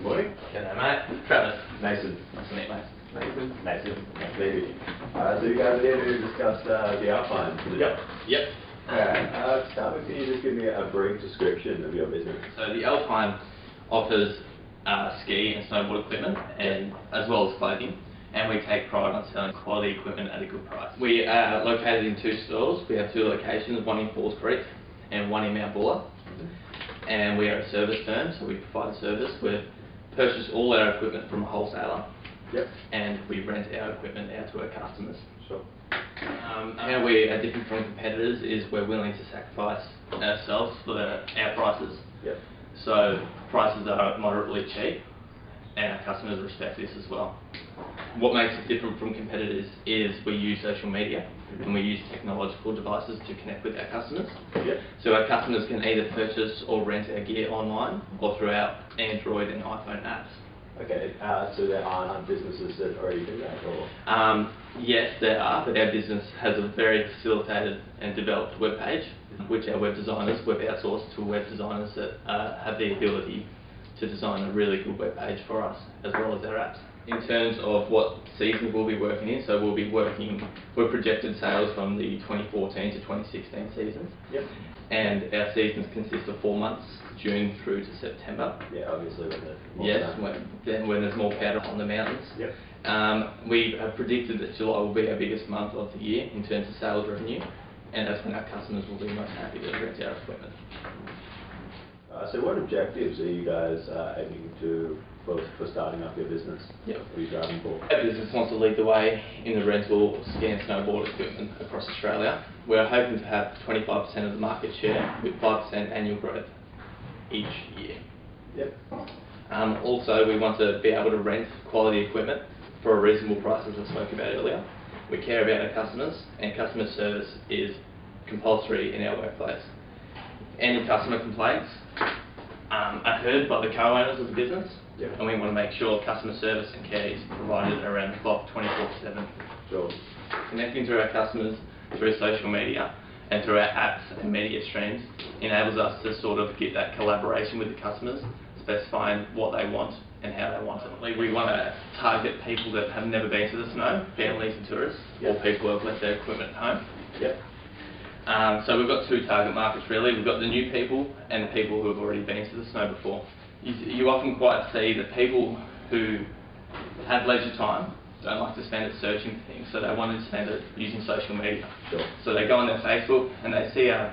Good morning. G'day mate. Travis. Mason. Nice to meet you, mate. Mason. Nice to meet you. So you guys are here to discuss the Alpine. Yep. Alright, to start with, can you just give me a brief description of your business? So the Alpine offers ski and snowboard equipment, and as well as clothing, and we take pride on selling quality equipment at a good price. We are located in 2 stores. We have 2 locations, one in Falls Creek and one in Mount Buller. And we are a service firm, so we provide a service. We purchase all our equipment from a wholesaler. Yep. And we rent our equipment out to our customers. Sure. How we are different from competitors is we're willing to sacrifice ourselves for our prices. Yep. So prices are moderately cheap, and our customers respect this as well. What makes us different from competitors is we use social media and we use technological devices to connect with our customers. Yep. So our customers can either purchase or rent our gear online or through our Android and iPhone apps. Okay, so there aren't businesses that already do that, or? Yes, there are, but our business has a very facilitated and developed web page, which our web designers, we've outsourced to web designers that have the ability to design a really good web page for us, as well as our apps. In terms of what season we'll be working in, so we're projected sales from the 2014 to 2016 season. Yep. And our seasons consist of 4 months, June through to September. Yeah, obviously when when there's more powder on the mountains. Yep. We have predicted that July will be our biggest month of the year in terms of sales revenue, and that's when our customers will be most happy to rent our equipment. So what objectives are you guys aiming to for starting up your business? Yep. What are you driving for? Our business wants to lead the way in the rental of ski and snowboard equipment across Australia. We're hoping to have 25% of the market share with 5% annual growth each year. Yep. Also, we want to be able to rent quality equipment for a reasonable price, as I spoke about earlier. We care about our customers, and customer service is compulsory in our workplace. Any customer complaints are heard by the co-owners of the business. Yep. And we want to make sure customer service and care is provided around the clock 24/7. Sure. Connecting to our customers through social media and through our apps and media streams enables us to sort of get that collaboration with the customers, specifying what they want and how they want it. We want to target people that have never been to the snow, families and tourists, or people who have left their equipment at home. Yep. So we've got 2 target markets really. We've got the new people and the people who have already been to the snow before. You often quite see that people who have leisure time don't like to spend it searching for things, so they want to spend it using social media. Sure. So they go on their Facebook and they see our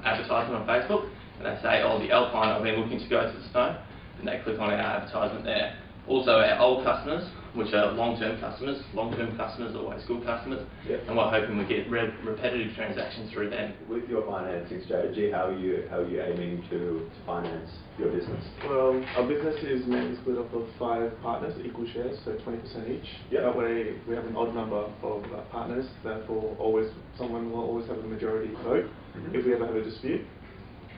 advertisement on Facebook, and they say, oh, the Alpine, I've been looking to go to the snow, and they click on our advertisement there. Also our old customers, which are long-term customers are always good customers, yep. And we're hoping we get repetitive transactions through them. With your financing strategy, how are you aiming to finance your business? Well, our business is mainly split up of 5 partners, equal shares, so 20% each. Yep. That way we have an odd number of partners, therefore someone will always have a majority vote if we ever have a dispute.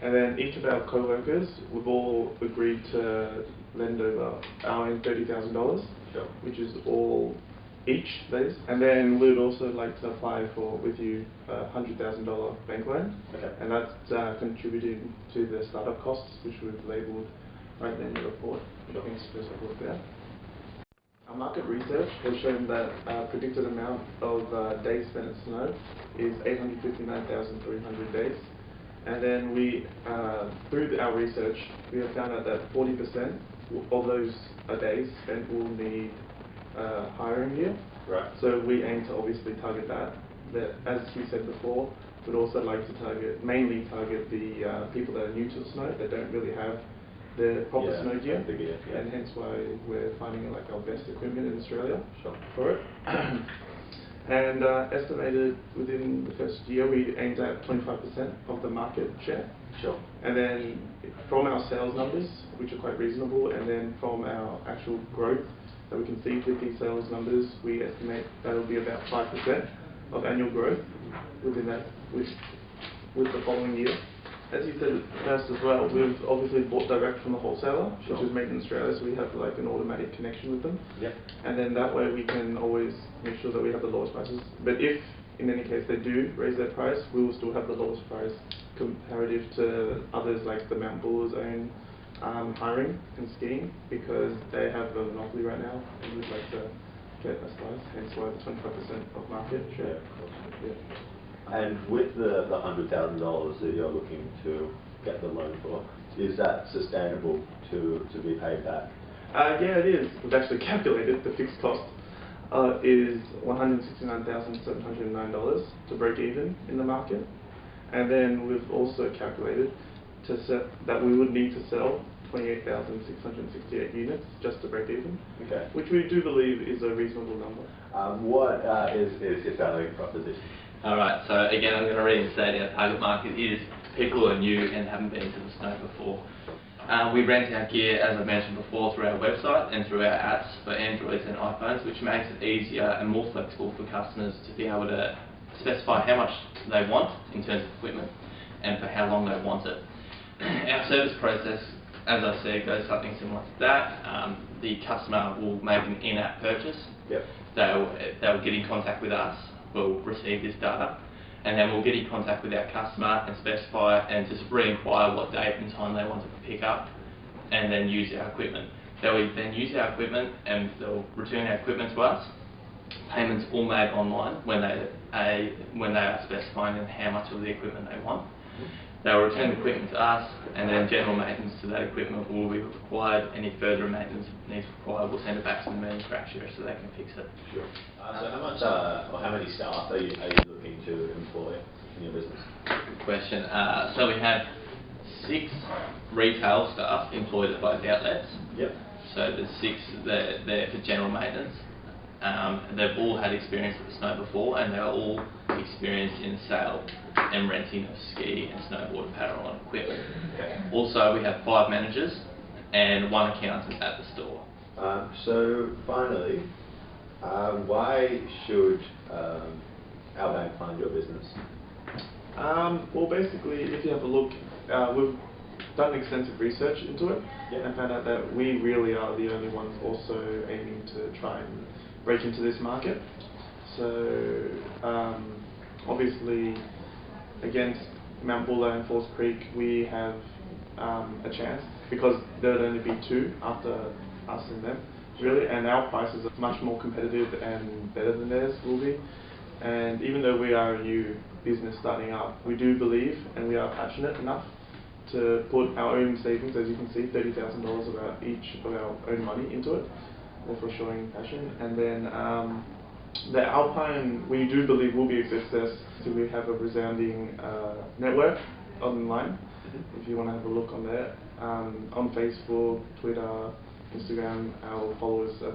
And then each of our co-workers, we've all agreed to lend over our own $30,000, sure. which is all each, that is. And then we would also like to apply for, with you, a $100,000 bank loan. Okay. And that's contributing to the startup costs, which we've labelled right there in the report. I think it's supposed to work there. Our market research has shown that predicted amount of days spent in snow is 859,300 days. And then we, through our research, we have found out that 40% of those days spent will need hiring gear. Right. So we aim to obviously target that. But as we said before, we'd also like to mainly target the people that are new to the snow, that don't really have the proper snow gear. And hence why we're finding it like our best equipment in Australia for it. And estimated within the first year, we aimed at 25% of the market share. Sure. And then from our sales numbers, which are quite reasonable, and then from our actual growth that we can see with these sales numbers, we estimate that will be about 5% of annual growth within that, with the following year. As you said first as well, we've obviously bought direct from the wholesaler, which is made in Australia, so we have like an automatic connection with them. Yep. And then that way we can always make sure that we have the lowest prices. But if, in any case, they do raise their price, we will still have the lowest price comparative to others like the Mount Buller's own hiring and skiing because they have a monopoly right now and we'd like to get a slice, hence why the 25% of market share. Yeah. And with the $100,000 that you're looking to get the loan for, is that sustainable to be paid back? Yeah, it is. We've actually calculated the fixed cost is $169,709 to break even in the market, and then we've also calculated that we would need to sell 28,668 units just to break even, okay, which we do believe is a reasonable number. What is your selling proposition? Alright, so again I'm going to reinstate our target market is people who are new and haven't been to the snow before. We rent our gear, as I mentioned before, through our website and through our apps for Androids and iPhones, which makes it easier and more flexible for customers to be able to specify how much they want in terms of equipment and for how long they want it. Our service process, as I said, goes something similar to that. The customer will make an in-app purchase. Yep. They'll get in contact with us, we'll receive this data, and then we'll get in contact with our customer and specify and just re-inquire what date and time they want to pick up and then use our equipment. They'll then use our equipment and they'll return our equipment to us. Payments all made online when they are specifying how much of the equipment they want. They'll return the equipment to us, and then general maintenance to that equipment will be required. Any further maintenance needs required, we'll send it back to the manufacturer so they can fix it. Sure. So how much or how many staff are you looking to employ in your business? Good question. So we have 6 retail staff employed at both outlets. Yep. So the 6 they're for general maintenance. They've all had experience with the snow before, and they're all experienced in sale and renting of ski and snowboard apparel and equipment. Okay. Also, we have 5 managers and 1 accountant at the store. So finally, why should our bank fund your business? Well, basically, if you have a look, we've done extensive research into it, yep, and found out that we really are the only ones also aiming to try and break into this market. So obviously against Mount Buller and Falls Creek we have a chance because there would only be 2 after us and them really, and our prices are much more competitive and better than theirs will be. And even though we are a new business starting up, we do believe and we are passionate enough to put our own savings, as you can see, $30,000 of each of our own money into it, therefore showing passion. And then the Alpine, we do believe will be a success. So we have a resounding network online, if you want to have a look on there. On Facebook, Twitter, Instagram, our followers are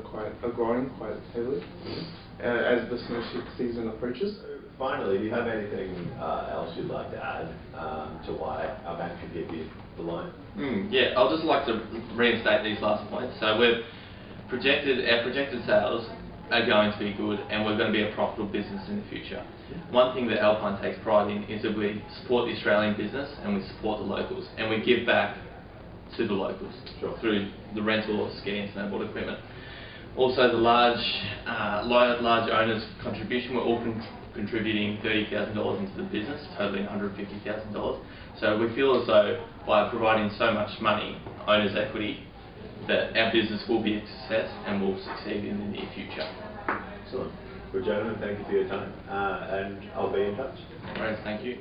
growing quite heavily as the snow season approaches. Finally, do you have anything else you'd like to add to why our bank should give you the loan? Yeah, I'll just like to reinstate these last points. So our projected sales are going to be good, and we're going to be a profitable business in the future. One thing that Alpine takes pride in is that we support the Australian business and we support the locals, and we give back to the locals through the rental of ski and snowboard equipment. Also, the large owners' contribution, we're all contributing $30,000 into the business, totaling $150,000. So we feel as though by providing so much money, owners' equity, that our business will be a success and will succeed in the near future. Excellent. Well, gentlemen, thank you for your time, and I'll be in touch. All right, thank you.